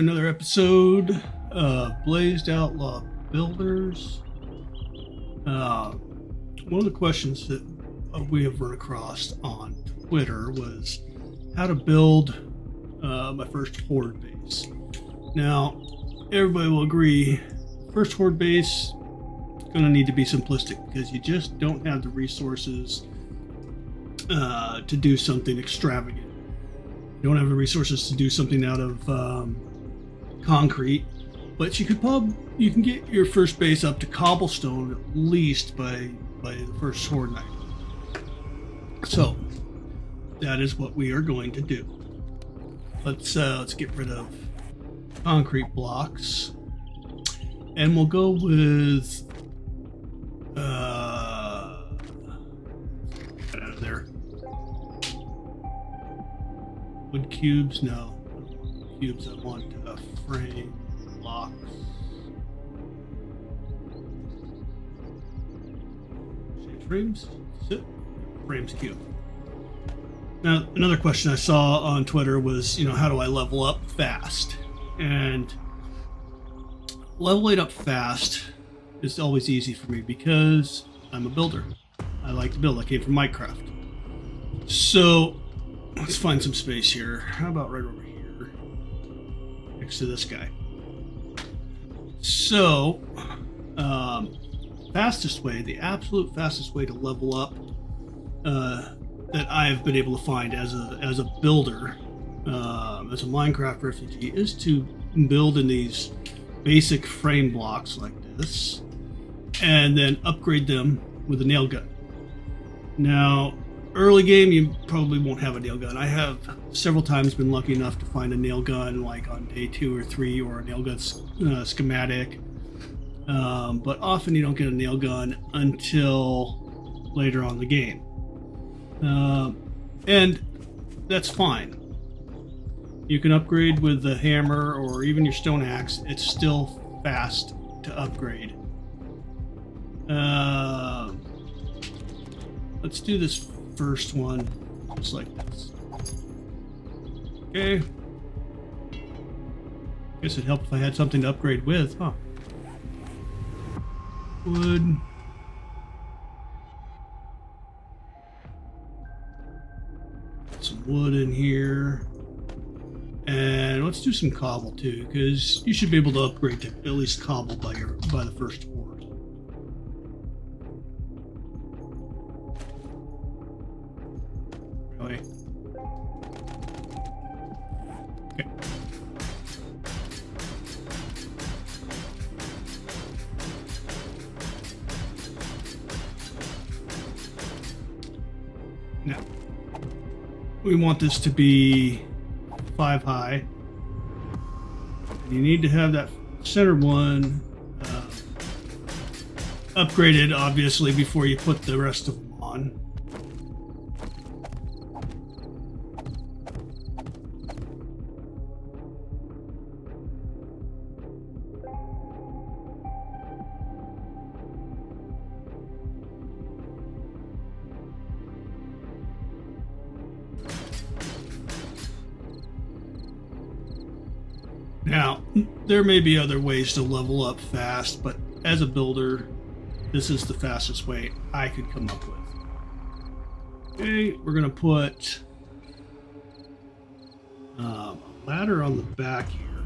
another episode of Blazed Outlaw Builders. One of the questions that we have run across on Twitter was how to build my first Horde base. Now, everybody will agree, first Horde base is going to need to be simplistic because you just don't have the resources to do something extravagant. You don't have the resources to do something out of concrete, but you can get your first base up to cobblestone at least by the first Horde night. So that is what we are going to do. Let's get rid of concrete blocks, and we'll go with get out of there. Wood cubes? No, I don't want cubes. I want frame blocks. Frames? Sit. Frames cube. Now, another question I saw on Twitter was, how do I level up fast? And leveling up fast is always easy for me because I'm a builder. I like to build. I came from Minecraft. So let's find some space here. How about right over here next to this guy? So the absolute fastest way to level up that I've been able to find as a builder, as a Minecraft refugee, is to build in these basic frame blocks like this, and then upgrade them with a nail gun. Now, early game, you probably won't have a nail gun. I have several times been lucky enough to find a nail gun like on day 2 or 3, or a nail gun schematic. But often you don't get a nail gun until later on in the game. And that's fine. You can upgrade with the hammer or even your stone axe. It's still fast to upgrade. Let's do this first one just like this. Okay. Guess it'd help if I had something to upgrade with, huh? Wood. Put some wood in here. And let's do some cobble too, because you should be able to upgrade to at least cobble by the first horde. Really? Okay. Now, we want this to be 5 high. You need to have that center one upgraded, obviously, before you put the rest of them on. Now, there may be other ways to level up fast, but as a builder, this is the fastest way I could come up with. Okay, we're going to put a ladder on the back here.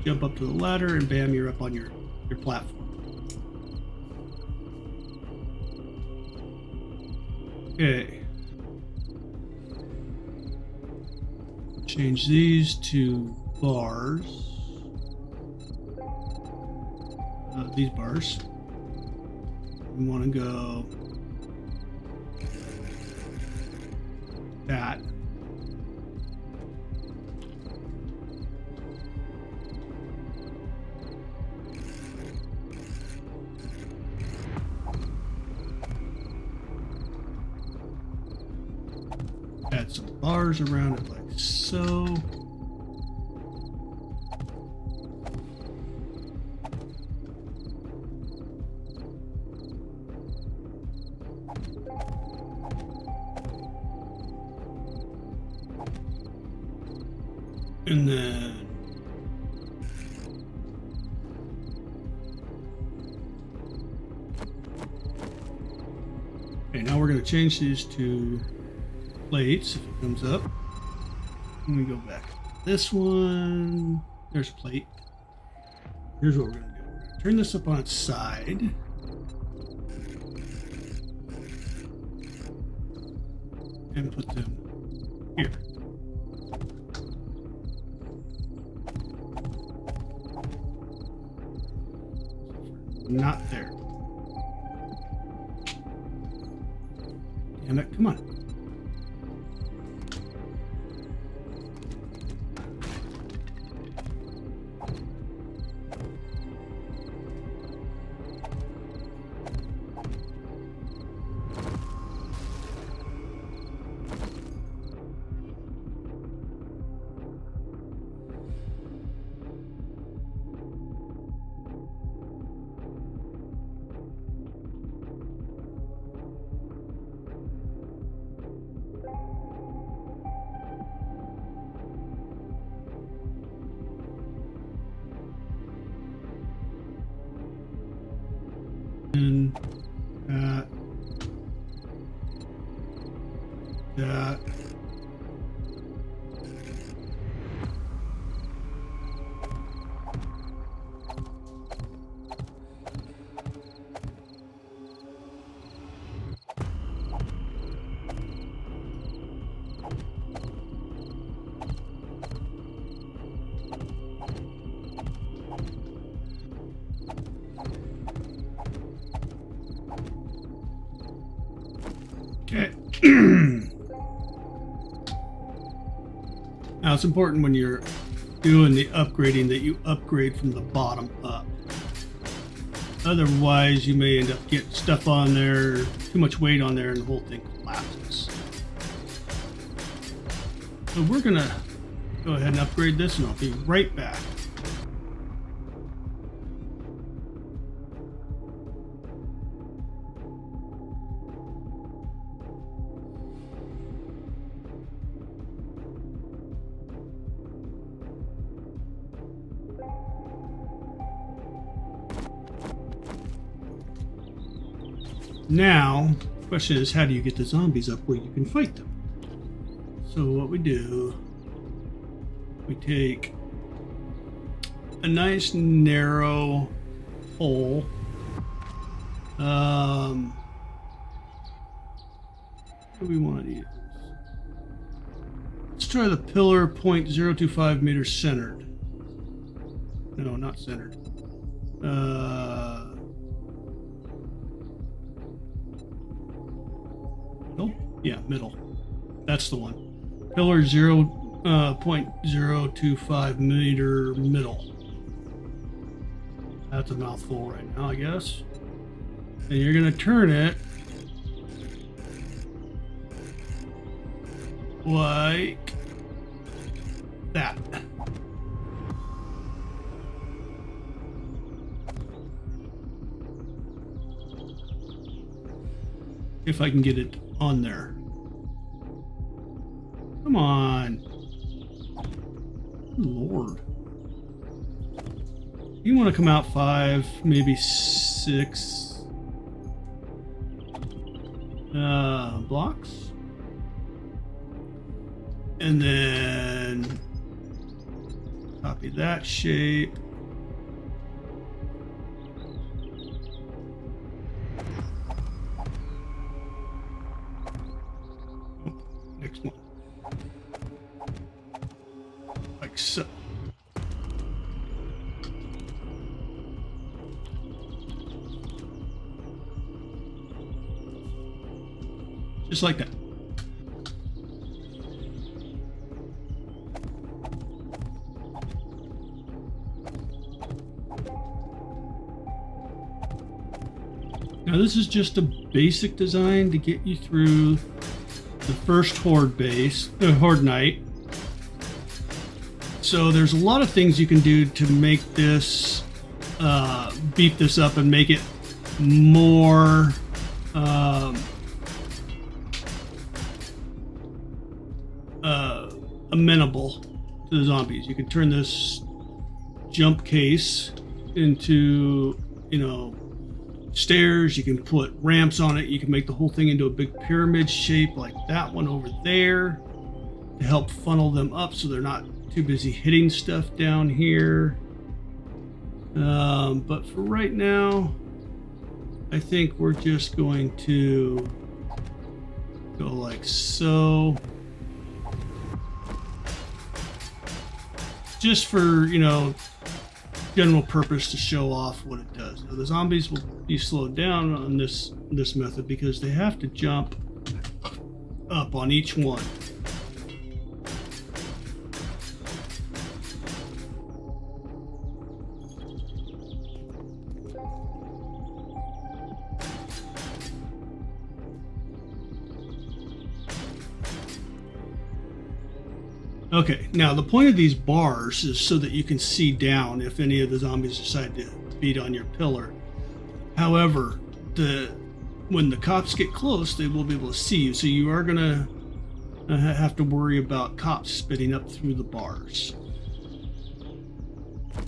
Jump up to the ladder and bam, you're up on your platform. Okay. Change these to bars. These bars. We want to go that. Add some bars around it like so. And then Okay, now we're going to change these to plates if it comes up. And we go back. This one, there's plate. Here's what we're going to do. We're going to turn this up on its side. And put them here. Not there. Damn it, come on. And that. Okay. Now it's important when you're doing the upgrading that you upgrade from the bottom up. Otherwise, you may end up getting stuff on there, too much weight on there, and the whole thing collapses. So we're gonna go ahead and upgrade this, and I'll be right back. Now, the question is, how do you get the zombies up where you can fight them? So what we do, we take a nice narrow hole. What do we want to use? Let's try the pillar 0.025 meters centered. No, not centered. Middle? Yeah, middle. That's the one. Pillar 0.025 meter middle. That's a mouthful right now, I guess. And you're going to turn it like that. If I can get it on there. Come on. Good Lord. You want to come out 5, maybe 6 blocks. And then copy that shape. Next one. Like so. Just like that. Now this is just a basic design to get you through the first Horde base, Horde night. So there's a lot of things you can do to make this, beef this up and make it more amenable to the zombies. You can turn this jump case into, stairs, you can put ramps on it, you can make the whole thing into a big pyramid shape like that one over there to help funnel them up so they're not too busy hitting stuff down here. But for right now, I think we're just going to go like so. Just for, you know, general purpose to show off what it does. Now the zombies will be slowed down on this method because they have to jump up on each one. Okay, now the point of these bars is so that you can see down if any of the zombies decide to beat on your pillar. However, when the cops get close, they will be able to see you, so you are going to have to worry about cops spitting up through the bars.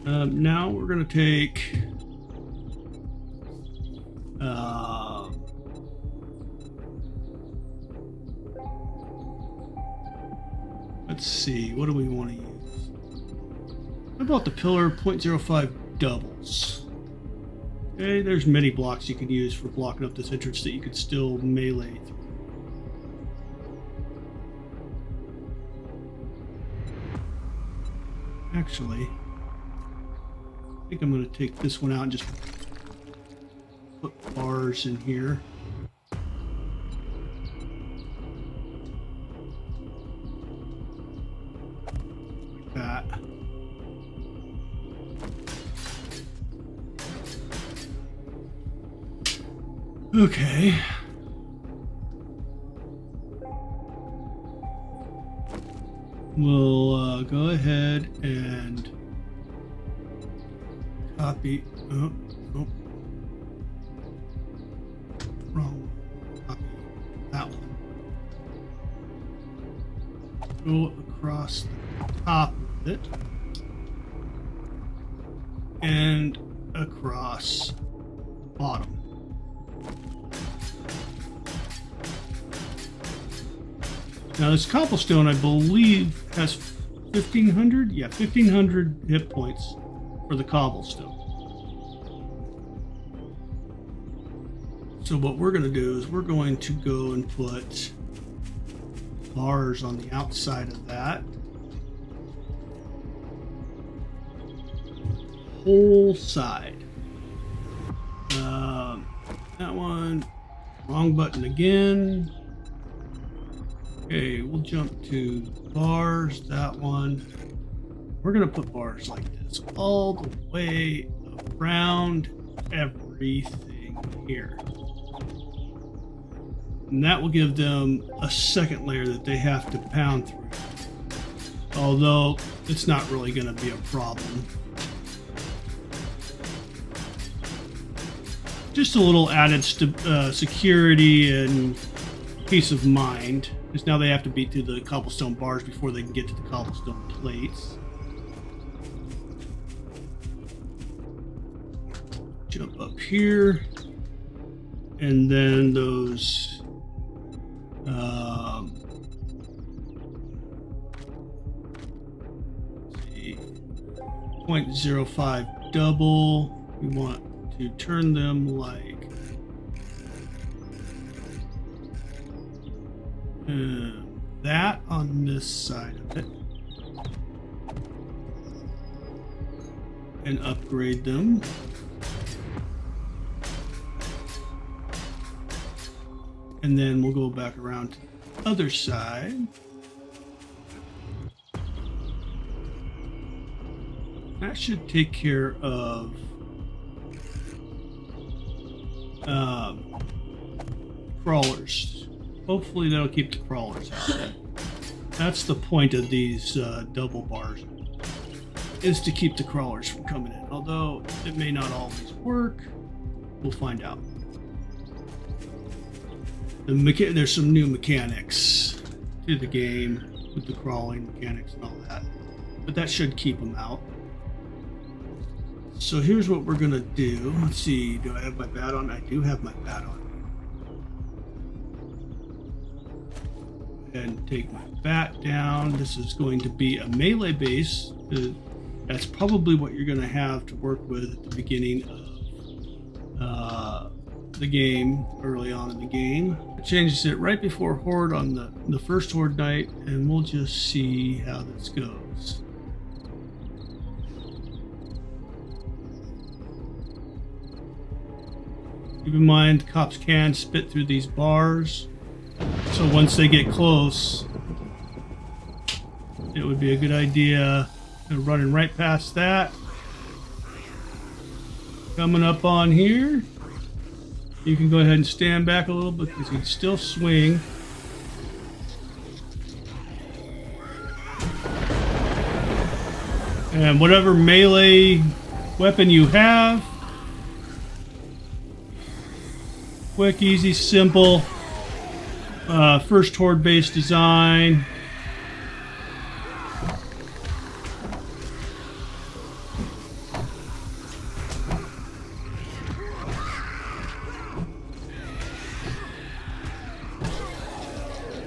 Now we're going to take... let's see, what do we want to use? How about the pillar 0.05 doubles? Okay, there's many blocks you can use for blocking up this entrance that you could still melee through. Actually, I think I'm going to take this one out and just put bars in here. That. Okay. We'll go ahead and copy. Oh, oh. Wrong. Copy that one. Go across the top of it and across the bottom. Now this cobblestone, I believe, has 1,500? Yeah, 1,500 hit points for the cobblestone. So what we're going to do is we're going to go and put bars on the outside of that. Whole side. That one, wrong button again. Okay, we'll jump to bars, that one. We're gonna put bars like this all the way around everything here. And that will give them a second layer that they have to pound through. Although it's not really gonna be a problem. Just a little added security and peace of mind. Because now they have to beat through the cobblestone bars before they can get to the cobblestone plates. Jump up here. And then those... 0.05 double. We want to turn them like that on this side of it, and upgrade them. And then we'll go back around to the other side. That should take care of crawlers. Hopefully that'll keep the crawlers out. That's the point of these double bars, is to keep the crawlers from coming in. Although it may not always work. We'll find out. There's some new mechanics to the game with the crawling mechanics and all that. But that should keep them out. So here's what we're gonna do. Let's see, do I have my bat on? I do have my bat on. And take my bat down. This is going to be a melee base. That's probably what you're gonna have to work with at the beginning of the game, early on in the game. It changes it right before Horde on the first Horde night, and we'll just see how this goes. Keep in mind, cops can spit through these bars, so once they get close, it would be a good idea running right past that. Coming up on here, you can go ahead and stand back a little bit because you can still swing. And whatever melee weapon you have, quick, easy, simple. First Horde base design.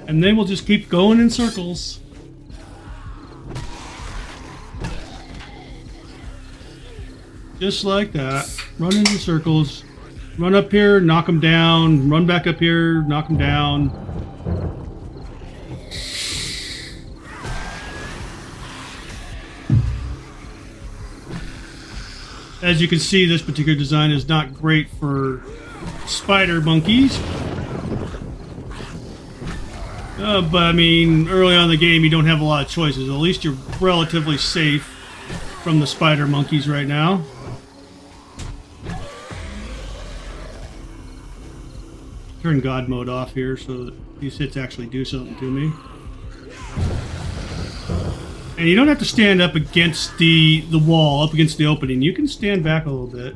And they will just keep going in circles. Just like that. Run in circles. Run up here, knock them down. Run back up here, knock them down. As you can see, this particular design is not great for spider monkeys. But I mean, early on in the game, you don't have a lot of choices. At least you're relatively safe from the spider monkeys right now. Turn God mode off here so that these hits actually do something to me. And you don't have to stand up against the wall, up against the opening. You can stand back a little bit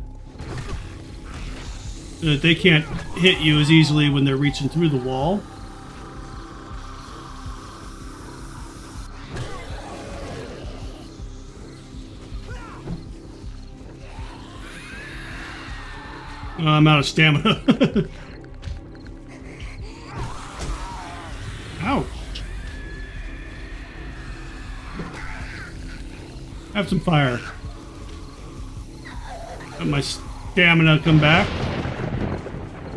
so that they can't hit you as easily when they're reaching through the wall. I'm out of stamina. Ouch. Have some fire. Let my stamina come back.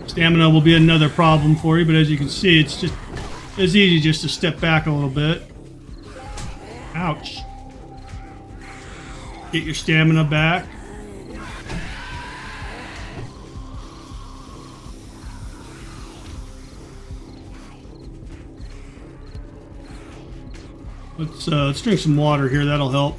Stamina will be another problem for you, but as you can see, it's easy just to step back a little bit. Ouch. Get your stamina back. Let's drink some water here. That'll help.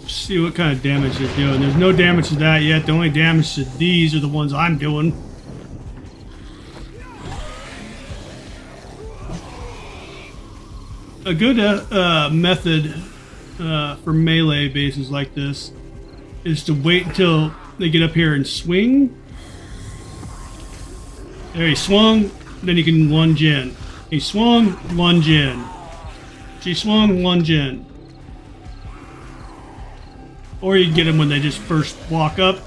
See what kind of damage they're doing. There's no damage to that yet. The only damage to these are the ones I'm doing. A good method for melee bases like this is to wait until they get up here and swing. There, he swung, then you can lunge in. He swung, lunge in. She swung, lunge in. Or you can get them when they just first walk up.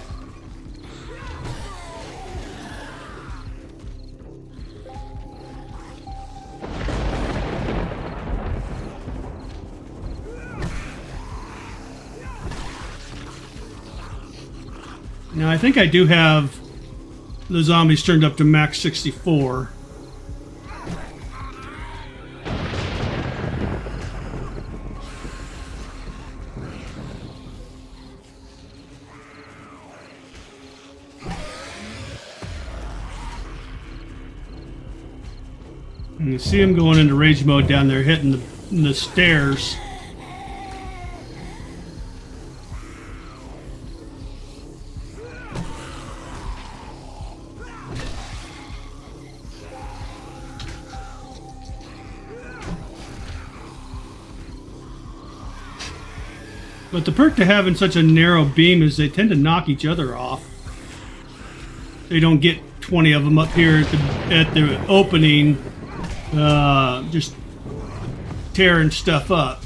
Now I think I do have the zombies turned up to max 64. And you see them going into rage mode down there, hitting the stairs. But the perk to having such a narrow beam is they tend to knock each other off. They don't get 20 of them up here at the opening, just tearing stuff up.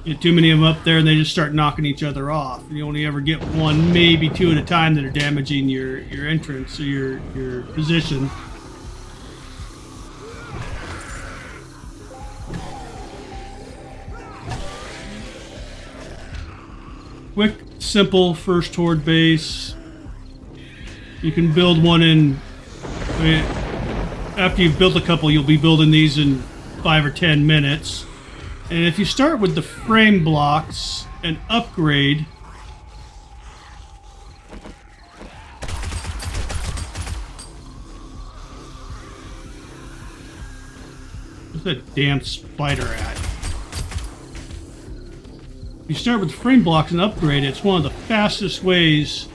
Get too many of them up there and they just start knocking each other off. You only ever get one, maybe two at a time that are damaging your entrance or your position. Quick, simple first Horde base. You can build one in... after you've built a couple, you'll be building these in 5 or 10 minutes. And if you start with the frame blocks and upgrade... Where's that damn spider at? If you start with the frame blocks and upgrade, it's one of the fastest ways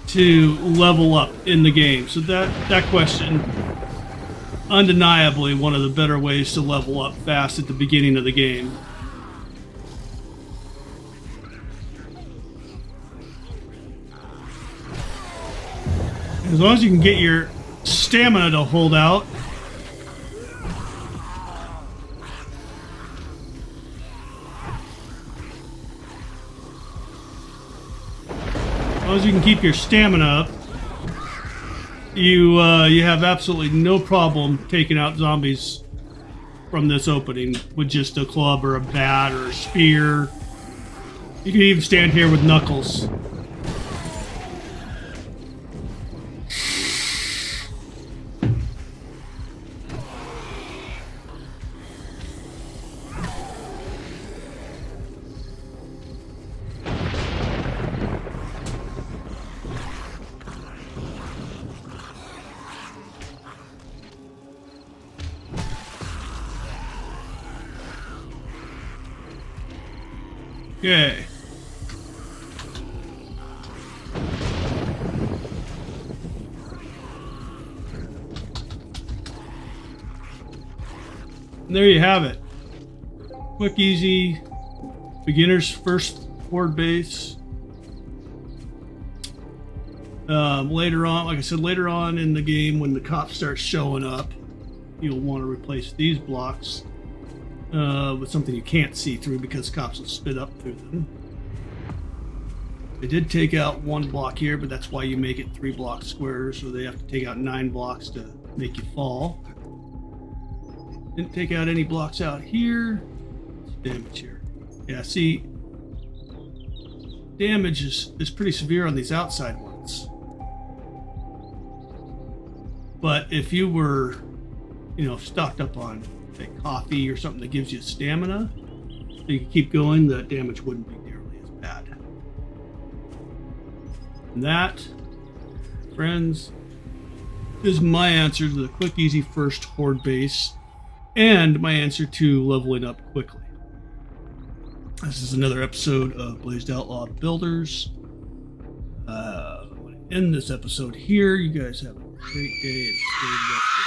to level up in the game. So that question, undeniably one of the better ways to level up fast at the beginning of the game. As long as you can get your stamina to hold out. As long as you can keep your stamina up, you have absolutely no problem taking out zombies from this opening with just a club or a bat or a spear. You can even stand here with knuckles. Okay. And there you have it. Quick, easy, beginner's first Horde base. Later on, like I said, later on in the game when the cops start showing up, you'll want to replace these blocks with something you can't see through because cops will spit up through them. They did take out one block here, but that's why you make it 3 block squares, so they have to take out 9 blocks to make you fall. Didn't take out any blocks out here. Damage here. Yeah, see, damage is pretty severe on these outside ones. But if you were, stocked up on coffee or something that gives you stamina, so you can keep going, the damage wouldn't be nearly as bad. And that, friends, is my answer to the quick, easy first Horde base, and my answer to leveling up quickly. This is another episode of Blazed Outlaw Builders. I'm going to end this episode here. You guys have a great day and stay